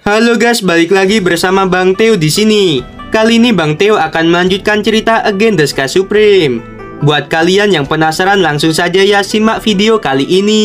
Halo guys, balik lagi bersama Bang Theo di sini. Kali ini Bang Theo akan melanjutkan cerita Again the Sky Supreme. Buat kalian yang penasaran, langsung saja ya simak video kali ini.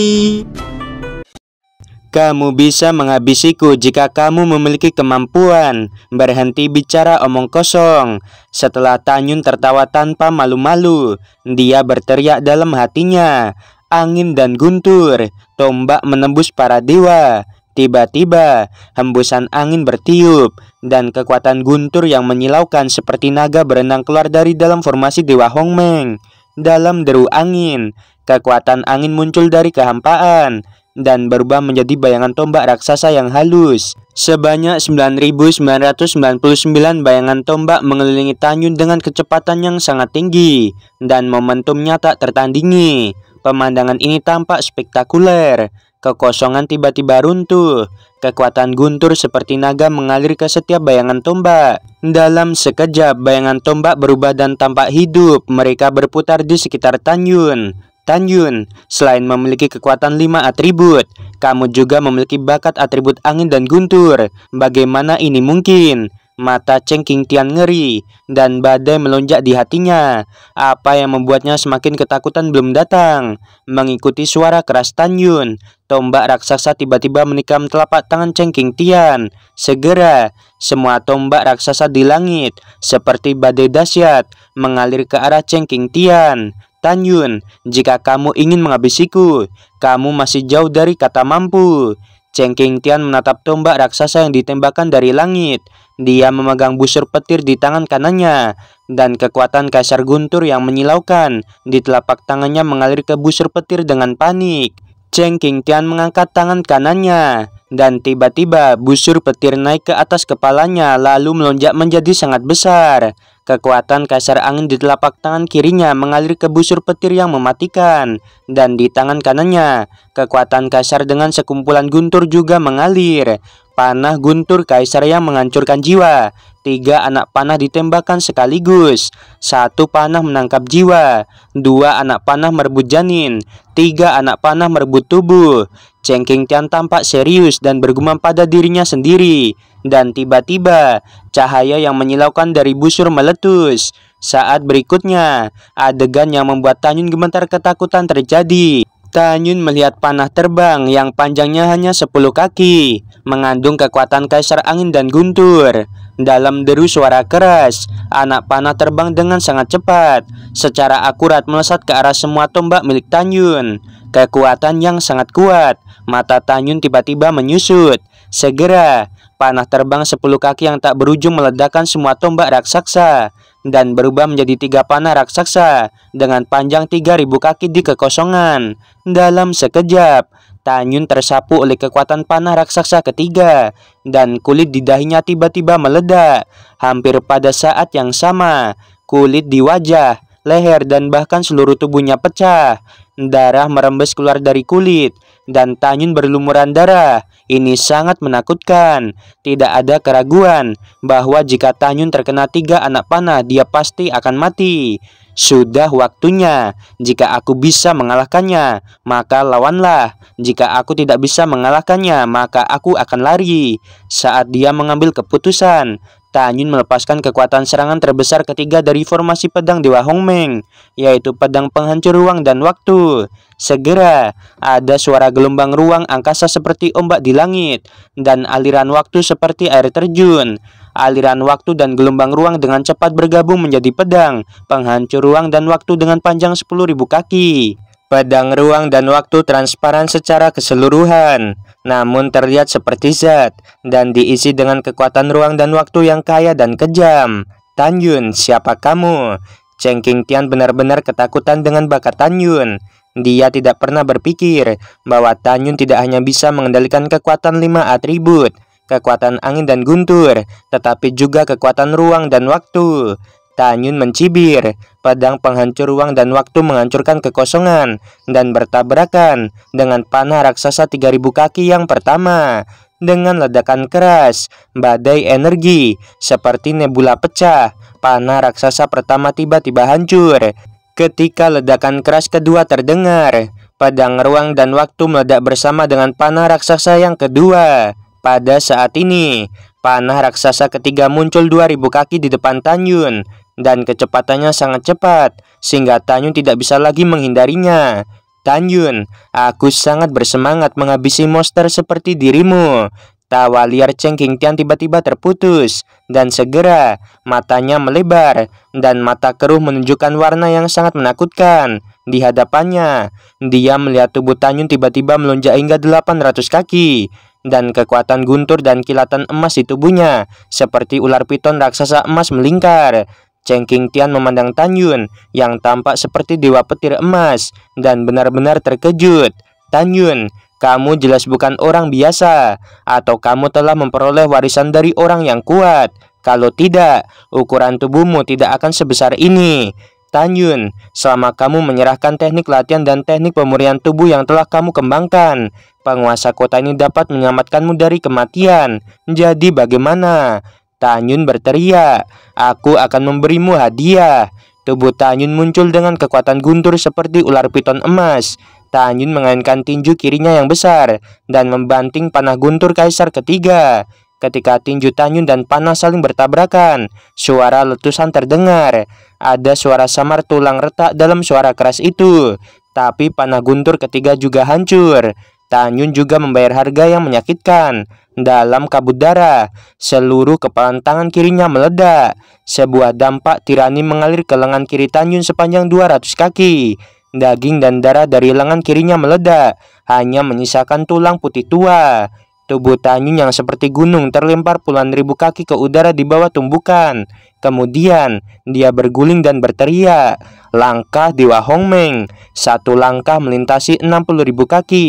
Kamu bisa menghabisiku jika kamu memiliki kemampuan. Berhenti bicara omong kosong. Setelah Tanyun tertawa tanpa malu-malu, dia berteriak dalam hatinya. Angin dan guntur, tombak menembus para dewa. Tiba-tiba, hembusan angin bertiup, dan kekuatan guntur yang menyilaukan seperti naga berenang keluar dari dalam formasi Dewa Hongmeng. Dalam deru angin, kekuatan angin muncul dari kehampaan, dan berubah menjadi bayangan tombak raksasa yang halus. Sebanyak 9.999 bayangan tombak mengelilingi Tanyun dengan kecepatan yang sangat tinggi, dan momentumnya tak tertandingi. Pemandangan ini tampak spektakuler. Kekosongan tiba-tiba runtuh. Kekuatan guntur seperti naga mengalir ke setiap bayangan tombak. Dalam sekejap, bayangan tombak berubah dan tampak hidup. Mereka berputar di sekitar Tanyun. Tanyun, selain memiliki kekuatan 5 atribut, kamu juga memiliki bakat atribut angin dan guntur. Bagaimana ini mungkin? Mata Cheng Qingtian ngeri, dan badai melonjak di hatinya. Apa yang membuatnya semakin ketakutan belum datang. Mengikuti suara keras Tanyun, tombak raksasa tiba-tiba menikam telapak tangan Cheng Qingtian. Segera, semua tombak raksasa di langit, seperti badai dahsyat, mengalir ke arah Cheng Qingtian. Tanyun, jika kamu ingin menghabisiku, kamu masih jauh dari kata mampu. Cheng Qingtian menatap tombak raksasa yang ditembakkan dari langit. Dia memegang busur petir di tangan kanannya, dan kekuatan Kaisar Guntur yang menyilaukan di telapak tangannya mengalir ke busur petir dengan panik. Cheng Qingtian mengangkat tangan kanannya, dan tiba-tiba busur petir naik ke atas kepalanya lalu melonjak menjadi sangat besar. Kekuatan Kaisar Angin di telapak tangan kirinya mengalir ke busur petir yang mematikan, dan di tangan kanannya, kekuatan Kaisar dengan sekumpulan guntur juga mengalir. Panah guntur Kaisar yang menghancurkan jiwa. 3 anak panah ditembakkan sekaligus. 1 panah menangkap jiwa. 2 anak panah merebut janin. 3 anak panah merebut tubuh. Cheng Qingtian tampak serius dan bergumam pada dirinya sendiri. Dan tiba-tiba, cahaya yang menyilaukan dari busur meletus. Saat berikutnya, adegan yang membuat Tanyun gemetar ketakutan terjadi. Tanyun melihat panah terbang yang panjangnya hanya 10 kaki, mengandung kekuatan Kaisar Angin dan Guntur. Dalam deru suara keras, anak panah terbang dengan sangat cepat, secara akurat melesat ke arah semua tombak milik Tanyun. Kekuatan yang sangat kuat. Mata Tanyun tiba-tiba menyusut. Segera, panah terbang 10 kaki yang tak berujung meledakkan semua tombak raksasa, dan berubah menjadi 3 panah raksasa dengan panjang 3.000 kaki di kekosongan. Dalam sekejap, Tanyun tersapu oleh kekuatan panah raksasa ketiga, dan kulit di dahinya tiba-tiba meledak. Hampir pada saat yang sama, kulit di wajah, leher, dan bahkan seluruh tubuhnya pecah. Darah merembes keluar dari kulit, dan Tanyun berlumuran darah. Ini sangat menakutkan. Tidak ada keraguan bahwa jika Tanyun terkena 3 anak panah, dia pasti akan mati. Sudah waktunya. Jika aku bisa mengalahkannya, maka lawanlah. Jika aku tidak bisa mengalahkannya, maka aku akan lari. Saat dia mengambil keputusan, Tanyun melepaskan kekuatan serangan terbesar ketiga dari formasi pedang Dewa Hongmeng, yaitu pedang penghancur ruang dan waktu. Segera, ada suara gelombang ruang angkasa seperti ombak di langit, dan aliran waktu seperti air terjun. Aliran waktu dan gelombang ruang dengan cepat bergabung menjadi pedang penghancur ruang dan waktu dengan panjang 10.000 kaki. Pedang ruang dan waktu transparan secara keseluruhan, namun terlihat seperti zat, dan diisi dengan kekuatan ruang dan waktu yang kaya dan kejam. Tanyun, siapa kamu? Cheng Qingtian benar-benar ketakutan dengan bakat Tanyun. Dia tidak pernah berpikir bahwa Tanyun tidak hanya bisa mengendalikan kekuatan 5 atribut, kekuatan angin dan guntur, tetapi juga kekuatan ruang dan waktu. Tanyun mencibir. Pedang penghancur ruang dan waktu menghancurkan kekosongan dan bertabrakan dengan panah raksasa 3.000 kaki yang pertama. Dengan ledakan keras, badai energi seperti nebula pecah. Panah raksasa pertama tiba-tiba hancur. Ketika ledakan keras kedua terdengar, pedang ruang dan waktu meledak bersama dengan panah raksasa yang kedua. Pada saat ini, panah raksasa ketiga muncul 2000 kaki di depan Tanyun, dan kecepatannya sangat cepat, sehingga Tanyun tidak bisa lagi menghindarinya. Tanyun, aku sangat bersemangat menghabisi monster seperti dirimu. Tawa liar Cheng Qingtian tiba-tiba terputus, dan segera matanya melebar, dan mata keruh menunjukkan warna yang sangat menakutkan. Di hadapannya, dia melihat tubuh Tanyun tiba-tiba melonjak hingga 800 kaki, dan kekuatan guntur dan kilatan emas di tubuhnya, seperti ular piton raksasa emas melingkar. Cheng Qingtian memandang Tanyun yang tampak seperti dewa petir emas, dan benar-benar terkejut. Tanyun, kamu jelas bukan orang biasa, atau kamu telah memperoleh warisan dari orang yang kuat. Kalau tidak, ukuran tubuhmu tidak akan sebesar ini. Tanyun, selama kamu menyerahkan teknik latihan dan teknik pemurnian tubuh yang telah kamu kembangkan, penguasa kota ini dapat menyelamatkanmu dari kematian. Jadi bagaimana? Tanyun berteriak, aku akan memberimu hadiah. Tubuh Tanyun muncul dengan kekuatan guntur seperti ular piton emas. Tanyun mengainkan tinju kirinya yang besar dan membanting panah guntur kaisar ketiga. Ketika tinju Tanyun dan panah saling bertabrakan, suara letusan terdengar. Ada suara samar tulang retak dalam suara keras itu, tapi panah guntur ketiga juga hancur. Tanyun juga membayar harga yang menyakitkan. Dalam kabut darah, seluruh kepalan tangan kirinya meledak. Sebuah dampak tirani mengalir ke lengan kiri Tanyun sepanjang 200 kaki. Daging dan darah dari lengan kirinya meledak, hanya menyisakan tulang putih tua. Tubuh Tanyun yang seperti gunung terlempar puluhan ribu kaki ke udara di bawah tumbukan. Kemudian, dia berguling dan berteriak, langkah Dewa Hongmeng. Satu langkah melintasi 60.000 kaki.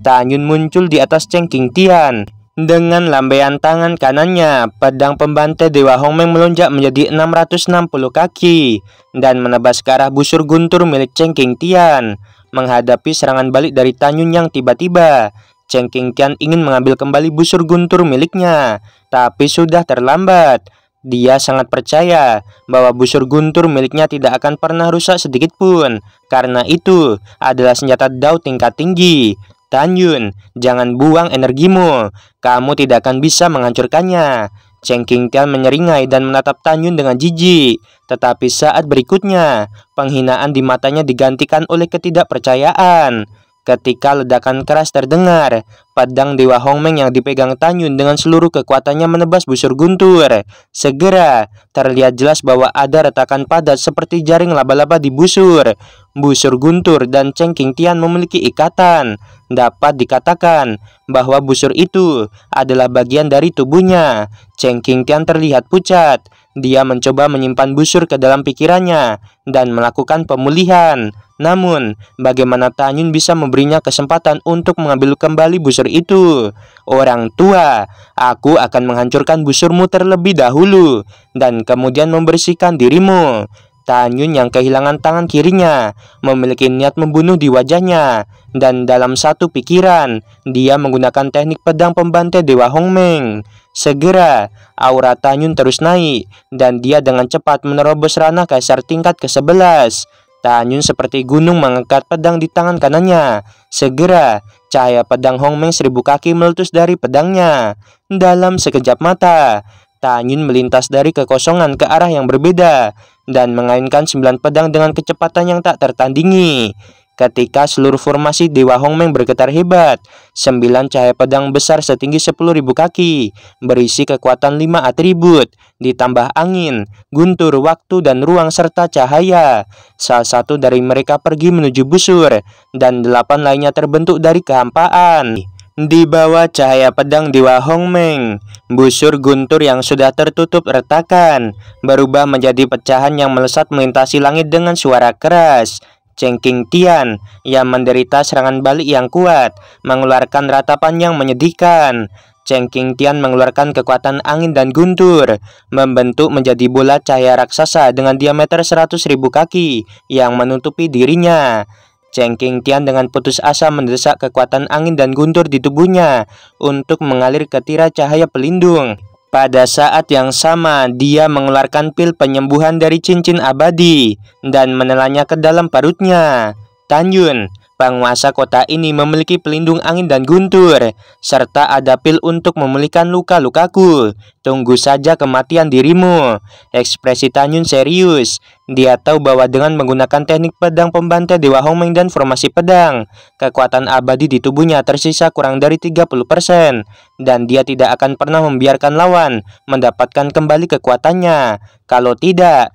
Tanyun muncul di atas Cheng Qingtian. Dengan lambaian tangan kanannya, pedang pembantai Dewa Hongmeng melonjak menjadi 660 kaki dan menebas ke arah busur guntur milik Cheng Qingtian. Menghadapi serangan balik dari Tanyun yang tiba-tiba, Cheng Qingtian ingin mengambil kembali busur guntur miliknya, tapi sudah terlambat. Dia sangat percaya bahwa busur guntur miliknya tidak akan pernah rusak sedikit pun, karena itu adalah senjata Dao tingkat tinggi. Tanyun, jangan buang energimu, kamu tidak akan bisa menghancurkannya. Cheng Qingtian menyeringai dan menatap Tanyun dengan jijik. Tetapi saat berikutnya, penghinaan di matanya digantikan oleh ketidakpercayaan. Ketika ledakan keras terdengar, pedang Dewa Hongmeng yang dipegang Tanyun dengan seluruh kekuatannya menebas busur guntur. Segera, terlihat jelas bahwa ada retakan padat seperti jaring laba-laba di busur. Busur guntur dan Cheng Qingtian memiliki ikatan. Dapat dikatakan bahwa busur itu adalah bagian dari tubuhnya. Cheng Qingtian terlihat pucat. Dia mencoba menyimpan busur ke dalam pikirannya dan melakukan pemulihan. Namun, bagaimana Tanyun bisa memberinya kesempatan untuk mengambil kembali busur itu? Orang tua, aku akan menghancurkan busurmu terlebih dahulu dan kemudian membersihkan dirimu. Tanyun yang kehilangan tangan kirinya memiliki niat membunuh di wajahnya, dan dalam satu pikiran, dia menggunakan teknik pedang pembantai Dewa Hongmeng. Segera, aura Tanyun terus naik, dan dia dengan cepat menerobos ranah kaisar tingkat ke-11. Tanyun seperti gunung mengangkat pedang di tangan kanannya. Segera, cahaya pedang Hongmeng 1000 kaki meletus dari pedangnya. Dalam sekejap mata, Tanyun melintas dari kekosongan ke arah yang berbeda dan mengainkan 9 pedang dengan kecepatan yang tak tertandingi. Ketika seluruh formasi Dewa Hongmeng bergetar hebat, 9 cahaya pedang besar setinggi 10.000 kaki berisi kekuatan 5 atribut, ditambah angin, guntur, waktu, dan ruang serta cahaya. Salah satu dari mereka pergi menuju busur, dan 8 lainnya terbentuk dari kehampaan. Di bawah cahaya pedang Dewa Hongmeng, busur guntur yang sudah tertutup retakan berubah menjadi pecahan yang melesat melintasi langit dengan suara keras. Cheng Qingtian yang menderita serangan balik yang kuat mengeluarkan ratapan yang menyedihkan. Cheng Qingtian mengeluarkan kekuatan angin dan guntur, membentuk menjadi bola cahaya raksasa dengan diameter 100.000 kaki yang menutupi dirinya. Cheng Qingtian dengan putus asa mendesak kekuatan angin dan guntur di tubuhnya untuk mengalir ke tirai cahaya pelindung. Pada saat yang sama, dia mengeluarkan pil penyembuhan dari cincin abadi dan menelannya ke dalam parutnya. Tanyun, Penguasa kota ini memiliki pelindung angin dan guntur, serta ada pil untuk memulihkan luka-lukaku. Tunggu saja kematian dirimu. Ekspresi Tanyun serius. Dia tahu bahwa dengan menggunakan teknik pedang pembantai Dewa Hongmeng dan formasi pedang, kekuatan abadi di tubuhnya tersisa kurang dari 30%, dan dia tidak akan pernah membiarkan lawan mendapatkan kembali kekuatannya. Kalau tidak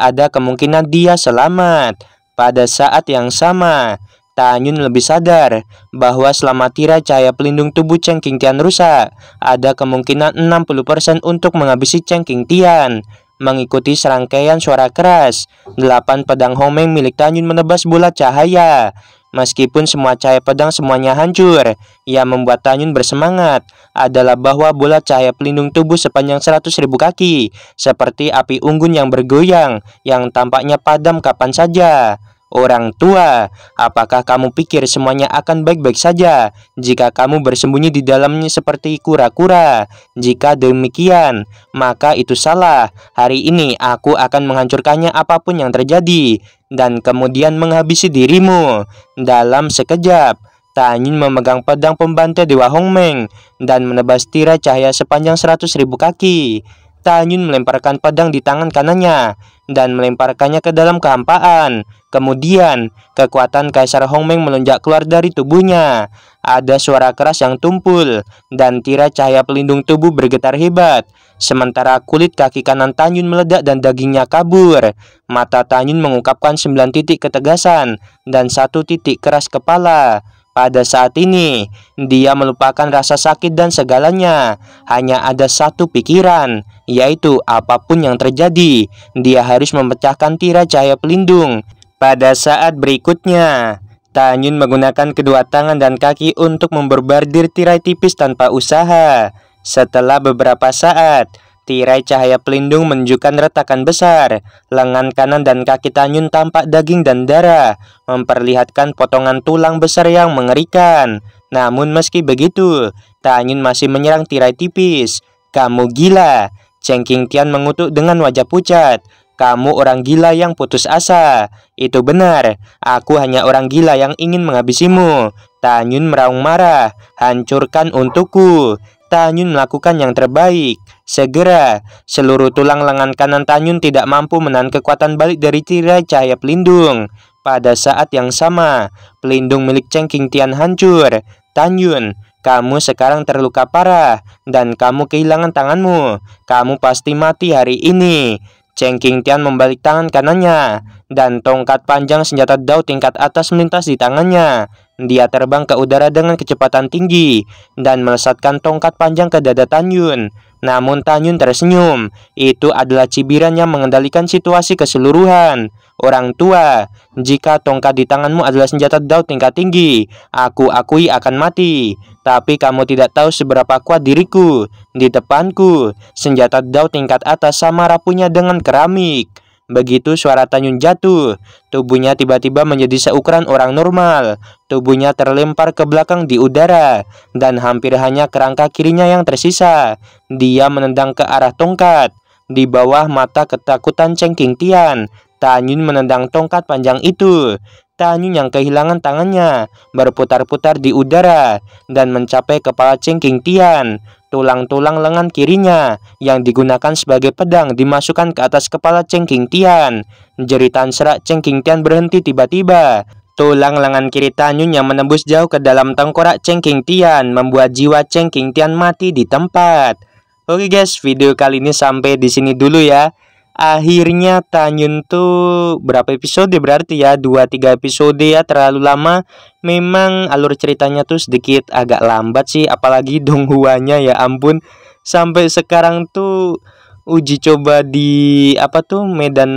ada kemungkinan dia selamat. Pada saat yang sama, Tanyun lebih sadar bahwa selama tirai cahaya pelindung tubuh Chen Qingtian rusak, ada kemungkinan 60% untuk menghabisi Chen Qingtian. Mengikuti serangkaian suara keras, 8 pedang Hongmeng milik Tanyun menebas bola cahaya. Meskipun semua cahaya pedang semuanya hancur, yang membuat Tanyun bersemangat adalah bahwa bola cahaya pelindung tubuh sepanjang 100.000 kaki, seperti api unggun yang bergoyang, yang tampaknya padam kapan saja. Orang tua, apakah kamu pikir semuanya akan baik-baik saja jika kamu bersembunyi di dalamnya seperti kura-kura? Jika demikian, maka itu salah. Hari ini aku akan menghancurkannya apapun yang terjadi, dan kemudian menghabisi dirimu. Dalam sekejap, Tanyun memegang pedang pembantai Dewa Hongmeng dan menebas tirai cahaya sepanjang 100.000 kaki. Tanyun melemparkan pedang di tangan kanannya dan melemparkannya ke dalam kehampaan. Kemudian, kekuatan Kaisar Hongmeng melonjak keluar dari tubuhnya. Ada suara keras yang tumpul, dan tirai cahaya pelindung tubuh bergetar hebat. Sementara kulit kaki kanan Tanyun meledak dan dagingnya kabur. Mata Tanyun mengungkapkan 9 titik ketegasan dan 1 titik keras kepala. Pada saat ini, dia melupakan rasa sakit dan segalanya. Hanya ada satu pikiran, yaitu apapun yang terjadi, dia harus memecahkan tirai cahaya pelindung. Pada saat berikutnya, Tanyun menggunakan kedua tangan dan kaki untuk memborbardir tirai tipis tanpa usaha. Setelah beberapa saat, tirai cahaya pelindung menunjukkan retakan besar. Lengan kanan dan kaki Tanyun tampak daging dan darah, memperlihatkan potongan tulang besar yang mengerikan. Namun meski begitu, Tanyun masih menyerang tirai tipis. Kamu gila, Chen Qingtian mengutuk dengan wajah pucat. Kamu orang gila yang putus asa. Itu benar, aku hanya orang gila yang ingin menghabisimu. Tanyun meraung marah. Hancurkan untukku. Tanyun melakukan yang terbaik. Segera, seluruh tulang lengan kanan Tanyun tidak mampu menahan kekuatan balik dari tirai cahaya pelindung. Pada saat yang sama, pelindung milik Chen Qingtian hancur. Tanyun, kamu sekarang terluka parah, dan kamu kehilangan tanganmu. Kamu pasti mati hari ini. Chen Qingtian membalik tangan kanannya, dan tongkat panjang senjata Dao tingkat atas melintas di tangannya. Dia terbang ke udara dengan kecepatan tinggi, dan melesatkan tongkat panjang ke dada Tanyun. Namun Tanyun tersenyum. Itu adalah cibiran yang mengendalikan situasi keseluruhan. Orang tua, jika tongkat di tanganmu adalah senjata Dao tingkat tinggi, aku akui akan mati. Tapi kamu tidak tahu seberapa kuat diriku. Di depanku, senjata Dao tingkat atas sama rapuhnya dengan keramik. Begitu suara Tanyun jatuh, tubuhnya tiba-tiba menjadi seukuran orang normal. Tubuhnya terlempar ke belakang di udara, dan hampir hanya kerangka kirinya yang tersisa. Dia menendang ke arah tongkat. Di bawah mata ketakutan Chen Qingtian, Tanyun menendang tongkat panjang itu. Tanyun yang kehilangan tangannya berputar-putar di udara dan mencapai kepala Chen Qingtian. Tulang-tulang lengan kirinya yang digunakan sebagai pedang dimasukkan ke atas kepala Chen Qingtian. Jeritan serak Chen Qingtian berhenti tiba-tiba. Tulang lengan kiri Tanyun yang menembus jauh ke dalam tengkorak Chen Qingtian membuat jiwa Chen Qingtian mati di tempat. Oke guys, video kali ini sampai di sini dulu ya. Akhirnya Tanyun tuh berapa episode berarti ya, 2-3 episode ya, terlalu lama. Memang alur ceritanya tuh sedikit agak lambat sih, apalagi Donghuanya ya ampun. Sampai sekarang tuh uji coba di apa tuh medan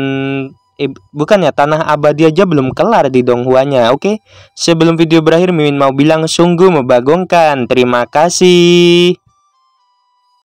bukan ya, tanah abadi aja belum kelar di Donghuanya. Oke, sebelum video berakhir Mimin mau bilang sungguh membagongkan. Terima kasih.